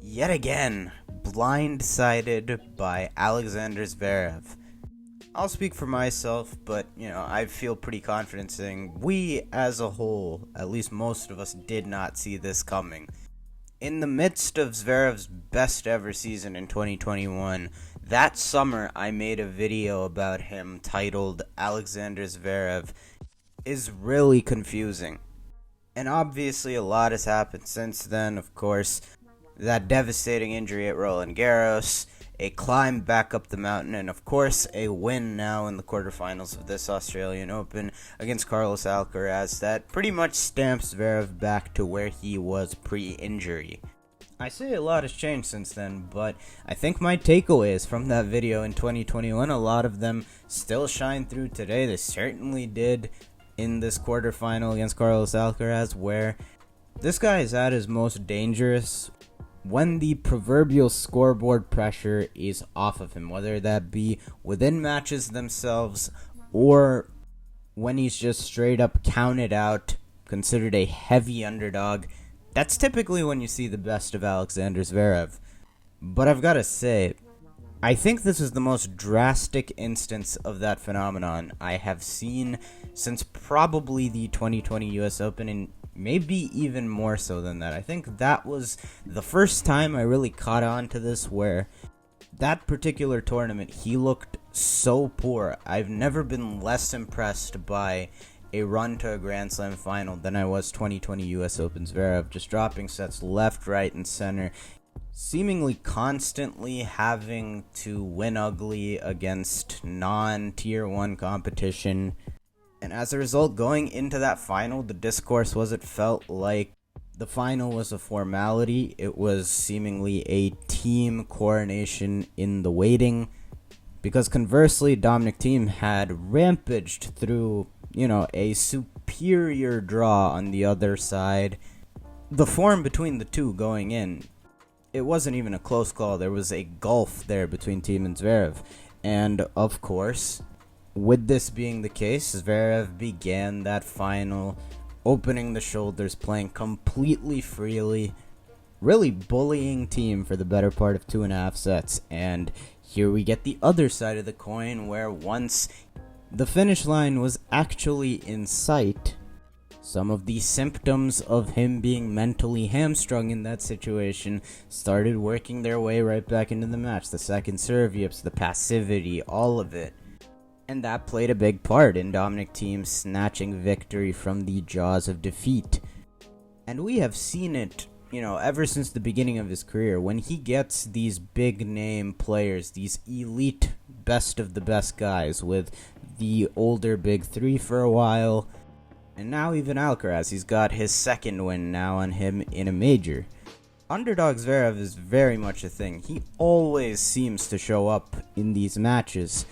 Yet again, Blindsided by Alexander Zverev. I'll speak for myself, but, I feel pretty confident saying we as a whole, at least most of us, did not see this coming. In the midst of Zverev's best ever season in 2021, that summer I made a video about him titled Alexander Zverev is really confusing. And obviously a lot has happened since then, of course. That devastating injury at Roland Garros, a climb back up the mountain, and of course a win now in the quarterfinals of this Australian Open against Carlos Alcaraz that pretty much stamps Zverev back to where he was pre-injury. I say a lot has changed since then, but I think my takeaways from that video in 2021, a lot of them still shine through today. They certainly did in this quarterfinal against Carlos Alcaraz, where this guy is at his most dangerous when the proverbial scoreboard pressure is off of him, whether that be within matches themselves or when he's just straight up counted out, considered a heavy underdog. That's typically when you see the best of Alexander Zverev. But I've got to say, I think this is the most drastic instance of that phenomenon I have seen since probably the 2020 US Open, and maybe even more so than that. I think that was the first time I really caught on to this, where that particular tournament, he looked so poor. I've never been less impressed by a run to a Grand Slam final than I was 2020 US Open Zverev, just dropping sets left, right, and center, seemingly constantly having to win ugly against non-tier 1 competition. And as a result, going into that final, the discourse was it felt like the final was a formality. It was seemingly a team coronation in the waiting. Because conversely, Dominic Thiem had rampaged through, a superior draw on the other side. The form between the two going in, it wasn't even a close call. There was a gulf there between Thiem and Zverev. And, of course, with this being the case, Zverev began that final, opening the shoulders, playing completely freely, really bullying Thiem for the better part of 2.5 sets. And here we get the other side of the coin, where once the finish line was actually in sight, some of the symptoms of him being mentally hamstrung in that situation started working their way right back into the match. The second serve yips, the passivity, all of it. And that played a big part in Dominic Thiem snatching victory from the jaws of defeat. And we have seen it, ever since the beginning of his career. When he gets these big name players, these elite best of the best guys with the older big three for a while, and now even Alcaraz, he's got his second win now on him in a major. Underdog Zverev is very much a thing. He always seems to show up in these matches.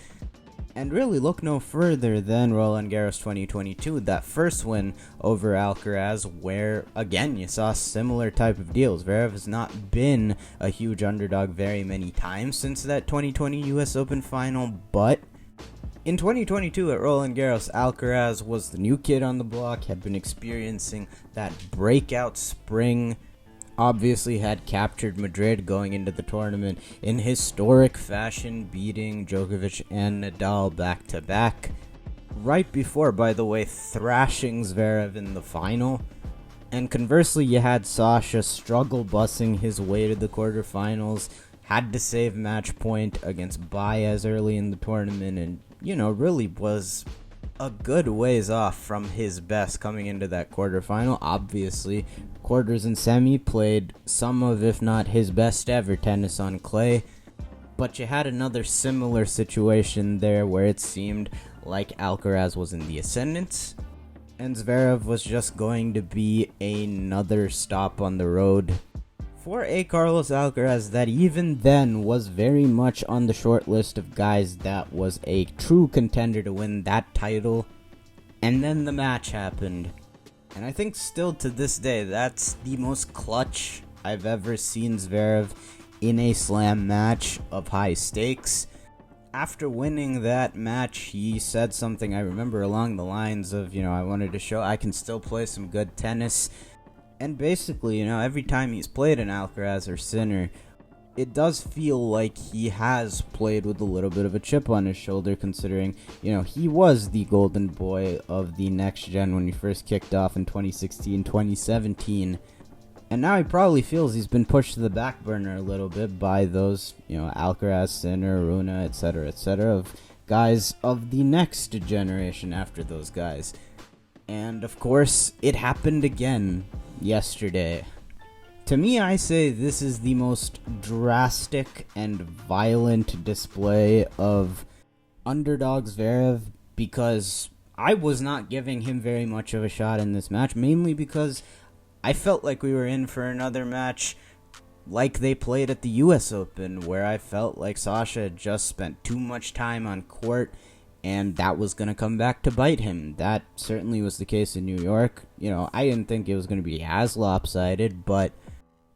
And really look no further than Roland Garros 2022, that first win over Alcaraz, where, again, you saw a similar type of deal. Zverev has not been a huge underdog very many times since that 2020 US Open final, but in 2022 at Roland Garros, Alcaraz was the new kid on the block, had been experiencing that breakout spring, obviously had captured Madrid going into the tournament in historic fashion, beating Djokovic and Nadal back-to-back. Right before, by the way, thrashing Zverev in the final. And conversely, you had Sasha struggle bussing his way to the quarterfinals, had to save match point against Baez early in the tournament, and, really was a good ways off from his best coming into that quarterfinal. Obviously, quarters and semi played some of, if not his best ever tennis on clay. But you had another similar situation there where it seemed like Alcaraz was in the ascendant, and Zverev was just going to be another stop on the road for a Carlos Alcaraz that even then was very much on the short list of guys that was a true contender to win that title. And then the match happened. And I think still to this day, that's the most clutch I've ever seen Zverev in a slam match of high stakes. After winning that match, he said something I remember along the lines of, I wanted to show I can still play some good tennis. And basically, every time he's played an Alcaraz or Sinner, it does feel like he has played with a little bit of a chip on his shoulder, considering, he was the golden boy of the next gen when he first kicked off in 2016, 2017. And now he probably feels he's been pushed to the back burner a little bit by those, Alcaraz, Sinner, Runa, etc., of guys of the next generation after those guys. And of course, it happened again yesterday. To me, I say this is the most drastic and violent display of underdog Zverev, because I was not giving him very much of a shot in this match, mainly because I felt like we were in for another match like they played at the US Open, where I felt like Sasha had just spent too much time on court, and that was going to come back to bite him. That certainly was the case in New York. I didn't think it was going to be as lopsided, but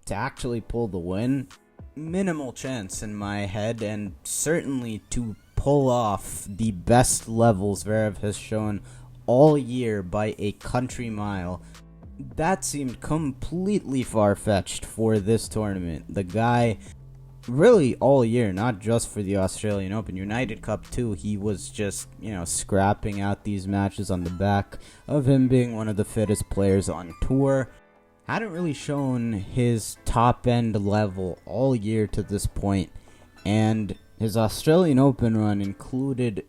to actually pull the win, minimal chance in my head, and certainly to pull off the best levels Zverev has shown all year by a country mile, that seemed completely far-fetched for this tournament. The guy, really all year, not just for the Australian Open, United Cup too, he was just, scrapping out these matches on the back of him being one of the fittest players on tour. Hadn't really shown his top-end level all year to this point, and his Australian Open run included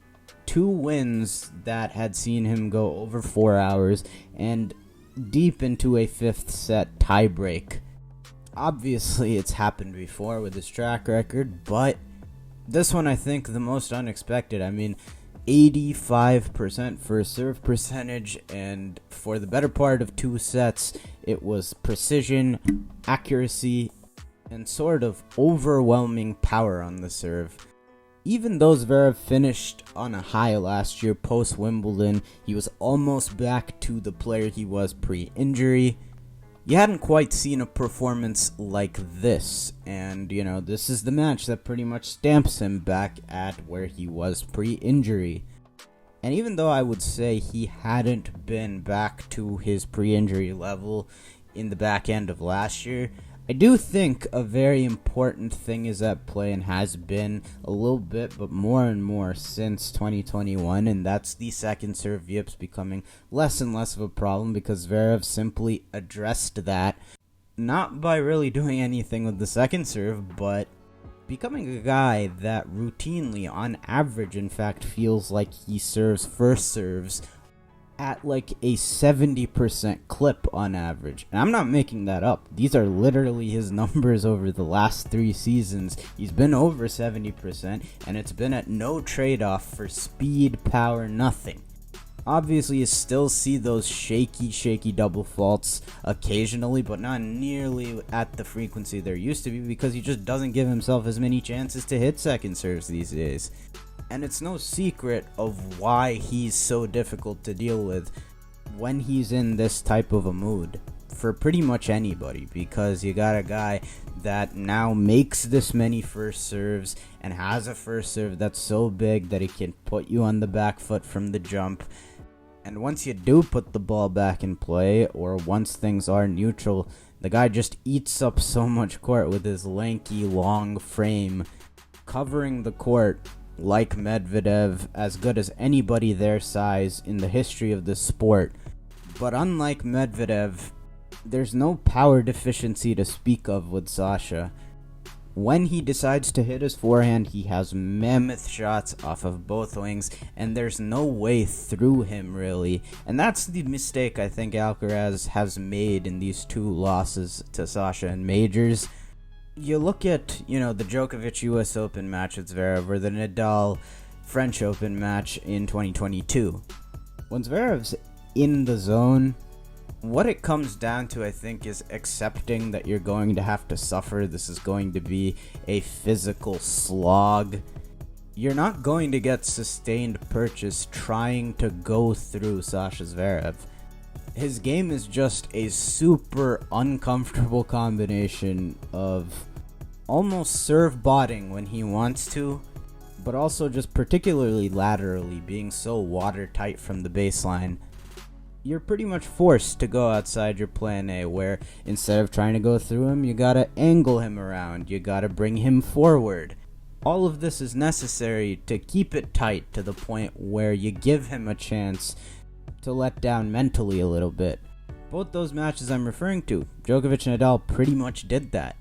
2 wins that had seen him go over 4 hours, and deep into a 5th set tiebreak. Obviously, it's happened before with his track record, but this one I think the most unexpected. 85% first serve percentage, and for the better part of 2 sets, it was precision, accuracy, and sort of overwhelming power on the serve. Even though Zverev finished on a high last year post-Wimbledon, he was almost back to the player he was pre-injury. You hadn't quite seen a performance like this, and, this is the match that pretty much stamps him back at where he was pre-injury. And even though I would say he hadn't been back to his pre-injury level in the back end of last year, I do think a very important thing is at play, and has been a little bit, but more and more since 2021, and that's the second serve yips becoming less and less of a problem, because Zverev simply addressed that, not by really doing anything with the second serve, but becoming a guy that routinely, on average in fact, feels like he serves first serves at like a 70% clip on average. And I'm not making that up. These are literally his numbers over the last 3 seasons. He's been over 70%, and it's been at no trade-off for speed, power, nothing. Obviously, you still see those shaky double faults occasionally, but not nearly at the frequency there used to be, because he just doesn't give himself as many chances to hit second serves these days. And it's no secret of why he's so difficult to deal with when he's in this type of a mood for pretty much anybody, because you got a guy that now makes this many first serves and has a first serve that's so big that it can put you on the back foot from the jump. And once you do put the ball back in play, or once things are neutral, the guy just eats up so much court with his lanky, long frame, covering the court like Medvedev, as good as anybody their size in the history of this sport. But unlike Medvedev, there's no power deficiency to speak of with Sasha. When he decides to hit his forehand, he has mammoth shots off of both wings, and there's no way through him, really. And that's the mistake I think Alcaraz has made in these 2 losses to Sasha in majors. You look at, the Djokovic US Open match with Zverev, or the Nadal French Open match in 2022. When Zverev's in the zone, what it comes down to, I think, is accepting that you're going to have to suffer. This is going to be a physical slog. You're not going to get sustained purchase trying to go through Sasha Zverev. His game is just a super uncomfortable combination of almost serve botting when he wants to, but also just particularly laterally being so watertight from the baseline. you're pretty much forced to go outside your plan A, where instead of trying to go through him, you gotta angle him around, you gotta bring him forward. All of this is necessary to keep it tight to the point where you give him a chance to let down mentally a little bit. Both those matches I'm referring to, Djokovic and Nadal pretty much did that.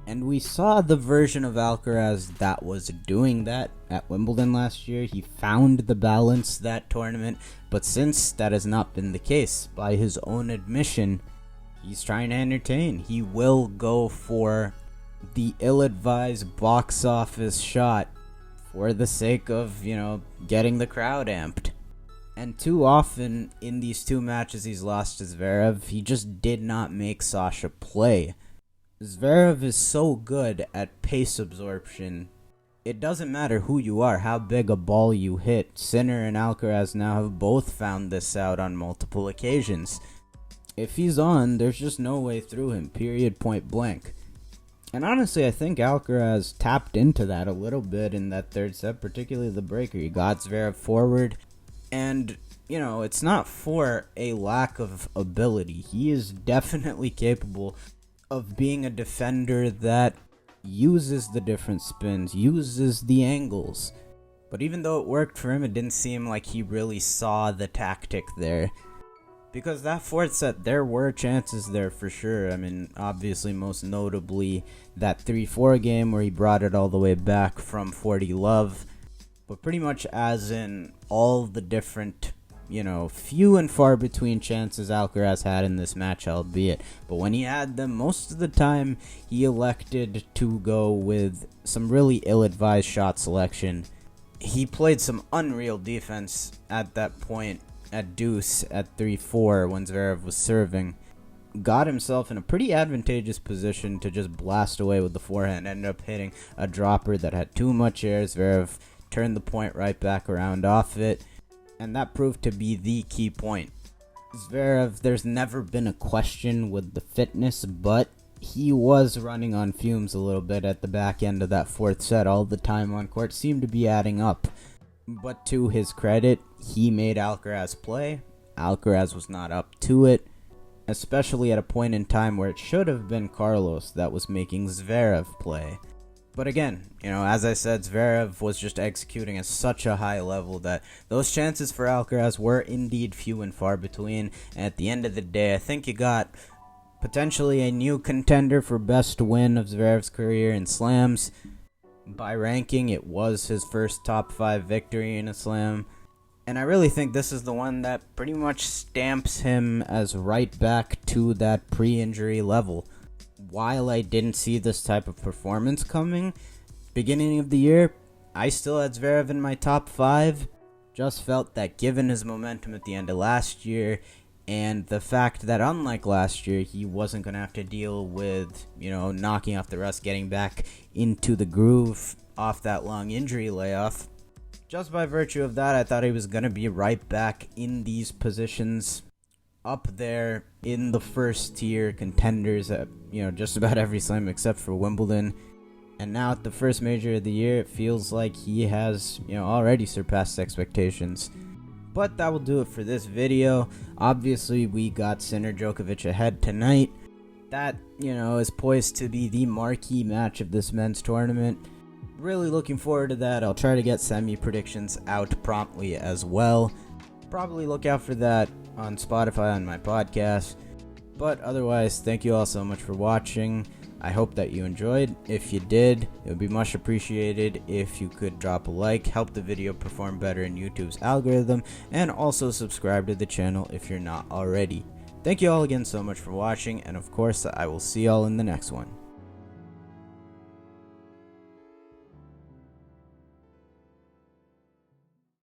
And we saw the version of Alcaraz that was doing that at Wimbledon last year. He found the balance that tournament, but since that has not been the case, by his own admission, he's trying to entertain. He will go for the ill-advised box office shot for the sake of, getting the crowd amped. And too often in these two matches he's lost to Zverev, he just did not make Sasha play. Zverev is so good at pace absorption. It doesn't matter who you are, how big a ball you hit. Sinner and Alcaraz now have both found this out on multiple occasions. If he's on, there's just no way through him, period, point blank. And honestly, I think Alcaraz tapped into that a little bit in that third set, particularly the breaker. He got Zverev forward, and, it's not for a lack of ability. He is definitely capable of being a defender that uses the different spins, uses the angles. But even though it worked for him, it didn't seem like he really saw the tactic there. Because that fourth set, there were chances there for sure. I mean, obviously, most notably, that 3-4 game where he brought it all the way back from 40 love. But pretty much as in all the different, few and far between chances Alcaraz had in this match, albeit. But when he had them, most of the time, he elected to go with some really ill-advised shot selection. He played some unreal defense at that point at deuce at 3-4 when Zverev was serving. Got himself in a pretty advantageous position to just blast away with the forehand. Ended up hitting a dropper that had too much air. Zverev turned the point right back around off it. And that proved to be the key point. Zverev, there's never been a question with the fitness, but he was running on fumes a little bit at the back end of that fourth set. All the time on court seemed to be adding up. But to his credit, he made Alcaraz play. Alcaraz was not up to it, especially at a point in time where it should have been Carlos that was making Zverev play. But again, as I said, Zverev was just executing at such a high level that those chances for Alcaraz were indeed few and far between. And at the end of the day, I think you got potentially a new contender for best win of Zverev's career in slams. By ranking, it was his first top 5 victory in a slam. And I really think this is the one that pretty much stamps him as right back to that pre-injury level. While I didn't see this type of performance coming, beginning of the year, I still had Zverev in my top 5. Just felt that given his momentum at the end of last year, and the fact that unlike last year, he wasn't going to have to deal with, knocking off the rust, getting back into the groove off that long injury layoff. Just by virtue of that, I thought he was going to be right back in these positions, up there in the first tier contenders at, just about every slam except for Wimbledon. And now at the first major of the year, it feels like he has, already surpassed expectations. But that will do it for this video. Obviously, we got Sinner Djokovic ahead tonight. That, is poised to be the marquee match of this men's tournament. Really looking forward to that. I'll try to get semi-predictions out promptly as well. Probably look out for that on Spotify on my podcast. But otherwise, thank you all so much for watching. I hope that you enjoyed. If you did, it would be much appreciated if you could drop a like, help the video perform better in YouTube's algorithm, and also subscribe to the channel if you're not already. Thank you all again so much for watching, and of course, I will see y'all in the next one.